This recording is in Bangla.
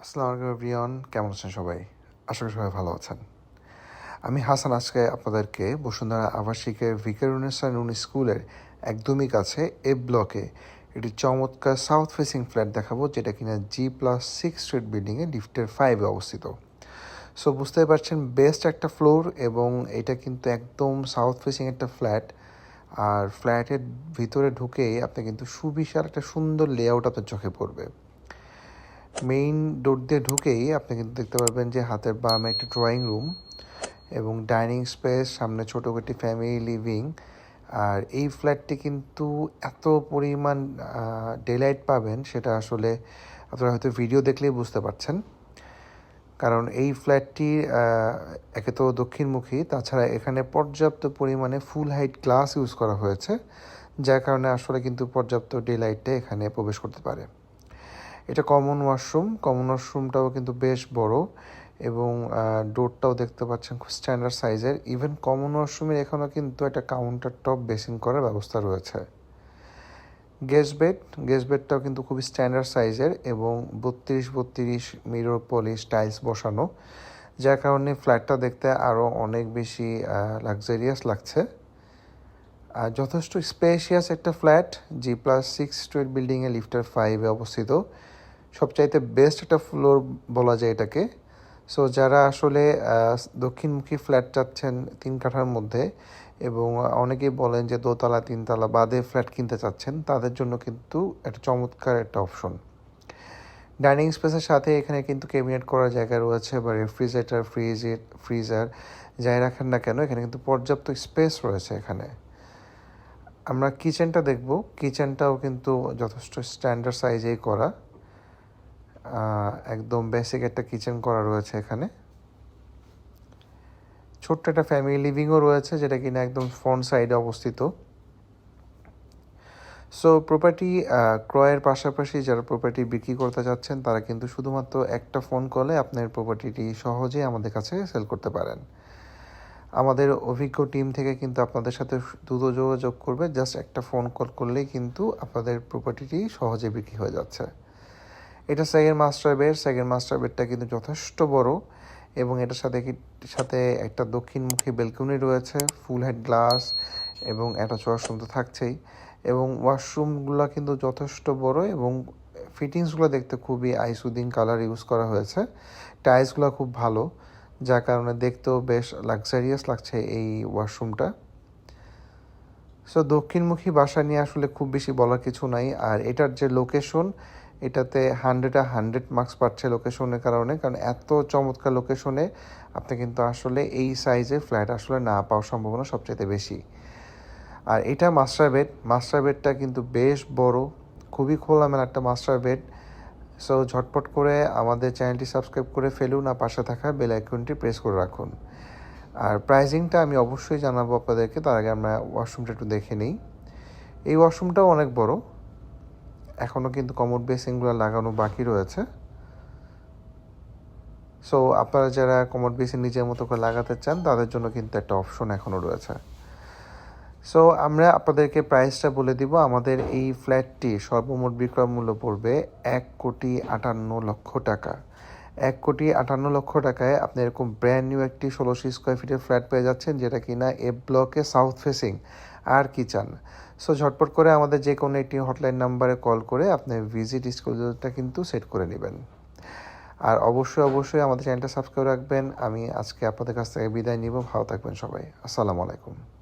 আসসালামু আলাইকুম এভরিওয়ান, কেমন আছেন সবাই? আশা করি সবাই ভালো আছেন। আমি হাসান আজকে আপনাদেরকে বসুন্ধরা আবাসিকের ভিকারুননিসা নূন স্কুলের একদমই কাছে এ ব্লকে একটি চমৎকার সাউথ ফেসিং ফ্ল্যাট দেখাবো, যেটা কিনা G+6 স্ট্রিট বিল্ডিংয়ে লিফটের 5-এ অবস্থিত। সো বুঝতেই পারছেন, বেস্ট একটা ফ্লোর এবং এটা কিন্তু একদম সাউথ ফেসিং একটা ফ্ল্যাট। আর ফ্ল্যাটের ভিতরে ঢুকেই আপনি কিন্তু সুবিশাল একটা সুন্দর লেআউট আপনার চোখে পড়বে। মেইন ডোর দিয়ে ঢুকেই আপনি কিন্তু দেখতে পারবেন যে হাতের বামে একটা ড্রয়িং রুম এবং ডাইনিং স্পেস, সামনে ছোটো একটি ফ্যামিলি লিভিং। আর এই ফ্ল্যাটটি কিন্তু এত পরিমাণ ডেলাইট পাবেন, সেটা আসলে আপনারা হয়তো ভিডিও দেখলেই বুঝতে পারছেন। কারণ এই ফ্ল্যাটটি একে তো দক্ষিণমুখী, তাছাড়া এখানে পর্যাপ্ত পরিমাণে ফুল হাইট গ্লাস ইউজ করা হয়েছে, যার কারণে আসলে কিন্তু পর্যাপ্ত ডেলাইটটা এখানে প্রবেশ করতে পারে। এটা কমন ওয়াশরুমটাও কিন্তু বেশ বড় এবং ডোরটাও দেখতে পাচ্ছেন খুব স্ট্যান্ডার্ড সাইজের। ইভেন কমন ওয়াশরুমের এখানেও কিন্তু একটা কাউন্টার টপ বেসিন করার ব্যবস্থা রয়েছে। গেস্ট বেডটাও কিন্তু খুবই স্ট্যান্ডার্ড সাইজের এবং 32 মিরর পলিশ টাইলস বসানো, যার কারণে ফ্ল্যাটটা দেখতে আরও অনেক বেশি লাক্সারিয়াস লাগছে। আর যথেষ্ট স্পেশিয়াস একটা ফ্ল্যাট, G+6 স্ট্রিট বিল্ডিংয়ে লিফটার 5-এ অবস্থিত। সবচাইতে বেস্ট একটা ফ্লোর বলা যায় এটাকে। সো যারা আসলে দক্ষিণমুখী ফ্ল্যাট চাচ্ছেন 3 কাঠার মধ্যে এবং অনেকেই বলেন যে দোতলা 3 তলা বাদে ফ্ল্যাট কিনতে চাচ্ছেন, তাদের জন্য কিন্তু একটা চমৎকার একটা অপশন। ডাইনিং স্পেসের সাথে এখানে কিন্তু ক্যাবিনেট করার জায়গা রয়েছে, বা রেফ্রিজারেটর, ফ্রিজার যাই রাখেন না কেন, এখানে কিন্তু পর্যাপ্ত স্পেস রয়েছে। এখানে আমরা কিচেনটা দেখব। কিচেনটাও কিন্তু যথেষ্ট স্ট্যান্ডার্ড সাইজেই করা, একদম বেসিক একটা কিচেন করা রয়েছে এখানে। ছোট্ট একটা ফ্যামিলি লিভিংও রয়েছে, যেটা কিনা একদম ফ্রন্ট সাইডে অবস্থিত। সো প্রপার্টি ক্রয়ের পাশাপাশি যারা প্রপার্টি বিক্রি করতে চাচ্ছেন, তারা কিন্তু শুধুমাত্র একটা ফোন কলে আপনার প্রপার্টিটি সহজেই আমাদের কাছে সেল করতে পারেন। আমাদের অভিজ্ঞ টিম থেকে কিন্তু আপনাদের সাথে দ্রুত যোগাযোগ করবে। জাস্ট একটা ফোন কল করলেই কিন্তু আপনাদের প্রপার্টিটি সহজে বিক্রি হয়ে যাচ্ছে। এটা সেকেন্ড মাস্টার বেডটা কিন্তু যথেষ্ট বড় এবং এটার সাথে একটা দক্ষিণমুখী বেলকনি রয়েছে, ফুল হেড গ্লাস এবং অ্যাটাচ ওয়াশরুম তো থাকছেই। এবং ওয়াশরুমগুলো কিন্তু যথেষ্ট বড় এবং ফিটিংসগুলো দেখতে খুবই আইসুদিং কালার ইউজ করা হয়েছে। টাইলসগুলো খুব ভালো, যার কারণে দেখতেও বেশ লাক্সারিয়াস লাগছে এই ওয়াশরুমটা। সো দক্ষিণমুখী বাসা নিয়ে আসলে খুব বেশি বলার কিছু নাই। আর এটার যে লোকেশন, এটাতে 100 মার্কস পাচ্ছে লোকেশনের কারণ এত চমৎকার লোকেশনে আপনি কিন্তু আসলে এই সাইজের ফ্ল্যাট আসলে না পাওয়ার সম্ভাবনা সবচাইতে বেশি। আর এটা মাস্টার বেডটা কিন্তু বেশ বড়, খুবই খোলামেলা একটা মাস্টার বেড। সো ঝটপট করে আমাদের চ্যানেলটি সাবস্ক্রাইব করে ফেলুন, আর পাশে থাকা বেল আইকনটি প্রেস করে রাখুন। আর প্রাইজিংটা আমি অবশ্যই জানাবো আপনাদেরকে, তার আগে আমরা ওয়াশরুমটা একটু দেখে নিই। এই ওয়াশরুমটাও অনেক বড়, এখনও কিন্তু কমোড বেসিনগুলো লাগানো বাকি রয়েছে। সো আপনারা যারা কমোড বেসিন নিজের মতো করে লাগাতে চান, তাদের জন্য কিন্তু একটা অপশন এখনও রয়েছে। সো আমরা আপনাদেরকে প্রাইসটা বলে দিব। আমাদের এই ফ্ল্যাটটি সর্বমোট বিক্রয় মূল্য পড়বে 1,58,00,000 টাকা। 1,58,00,000 টাকায় আপনি এরকম ব্র্যান্ড নিউ একটি 1600 স্কোয়ার ফিটের ফ্ল্যাট পেয়ে যাচ্ছেন, যেটা কিনা এ ব্লকে সাউথ ফেসিং। আর কি চান? সো ঝটপট করে আমাদের যে কোনো একটি হটলাইন নাম্বারে কল করে আপনি ভিজিট স্কেডিউলটা কিন্তু সেট করে নেবেন। আর অবশ্যই আমাদের চ্যানেলটা সাবস্ক্রাইব রাখবেন। আমি আজকে আপনাদের কাছ থেকে বিদায় নিব। ভালো থাকবেন সবাই। আসসালামু আলাইকুম।